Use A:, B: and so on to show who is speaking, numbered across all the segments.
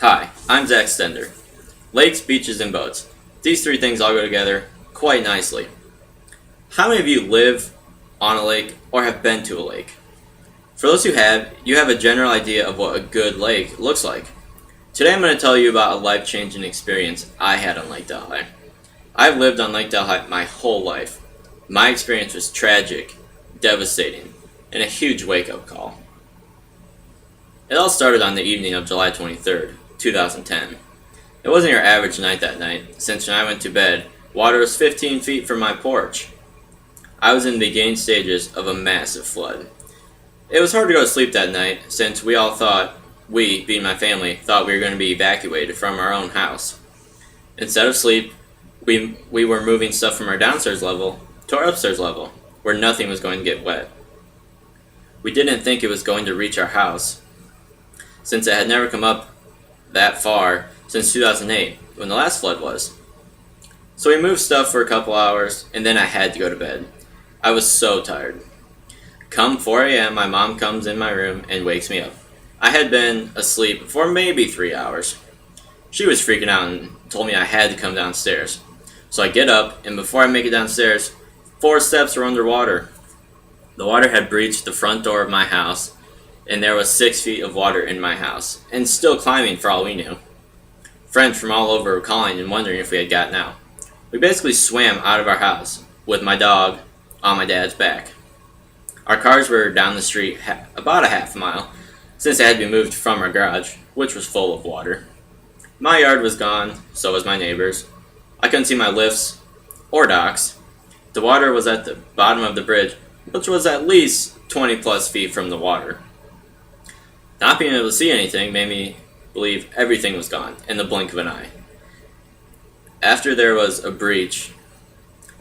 A: Hi, I'm Stender. Lakes, beaches, and boats. These three things all go together quite nicely. How many of you live on a lake or have been to a lake? For those who have, you have a general idea of what a good lake looks like. Today I'm going to tell you about a life-changing experience I had on Lake Delhi. I've lived on Lake Delhi my whole life. My experience was tragic, devastating, and a huge wake-up call. It all started on the evening of July 23rd, 2010. It wasn't your average night that night, since when I went to bed, water was 15 feet from my porch. I was in the beginning stages of a massive flood. It was hard to go to sleep that night, since we all thought, we, being my family, thought we were going to be evacuated from our own house. Instead of sleep, we were moving stuff from our downstairs level to our upstairs level, where nothing was going to get wet. We didn't think it was going to reach our house, since it had never come up that far since 2008, when the last flood was. So we moved stuff for a couple hours, and then I had to go to bed. I was so tired. Come 4 a.m., my mom comes in my room and wakes me up. I had been asleep for maybe 3 hours. She was freaking out and told me I had to come downstairs. So I get up, and before I make it downstairs, 4 steps were underwater. The water had breached the front door of my house, and there was 6 feet of water in my house, and still climbing for all we knew. Friends from all over were calling and wondering if we had gotten out. We basically swam out of our house, with my dog on my dad's back. Our cars were down the street about a half mile, since it had to be moved from our garage, which was full of water. My yard was gone, so was my neighbor's. I couldn't see my lifts or docks. The water was at the bottom of the bridge, which was at least 20 plus feet from the water. Not being able to see anything made me believe everything was gone in the blink of an eye. After there was a breach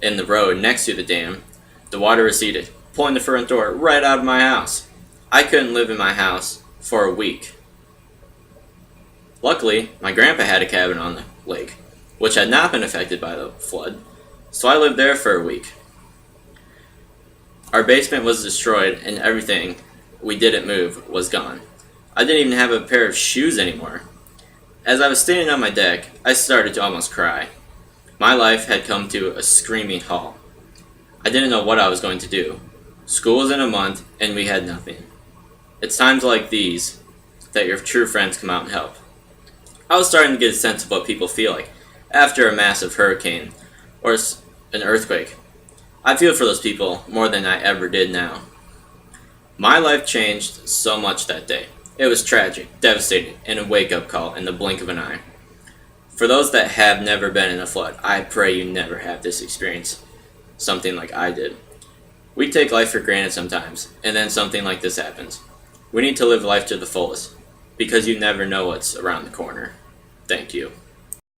A: in the road next to the dam, the water receded, pulling the front door right out of my house. I couldn't live in my house for a week. Luckily, my grandpa had a cabin on the lake, which had not been affected by the flood, so I lived there for a week. Our basement was destroyed, and everything we didn't move was gone. I didn't even have a pair of shoes anymore. As I was standing on my deck, I started to almost cry. My life had come to a screaming halt. I didn't know what I was going to do. School was in a month, and we had nothing. It's times like these that your true friends come out and help. I was starting to get a sense of what people feel like after a massive hurricane or an earthquake. I feel for those people more than I ever did now. My life changed so much that day. It was tragic, devastating, and a wake-up call in the blink of an eye. For those that have never been in a flood, I pray you never have this experience, something like I did. We take life for granted sometimes, and then something like this happens. We need to live life to the fullest, because you never know what's around the corner. Thank you.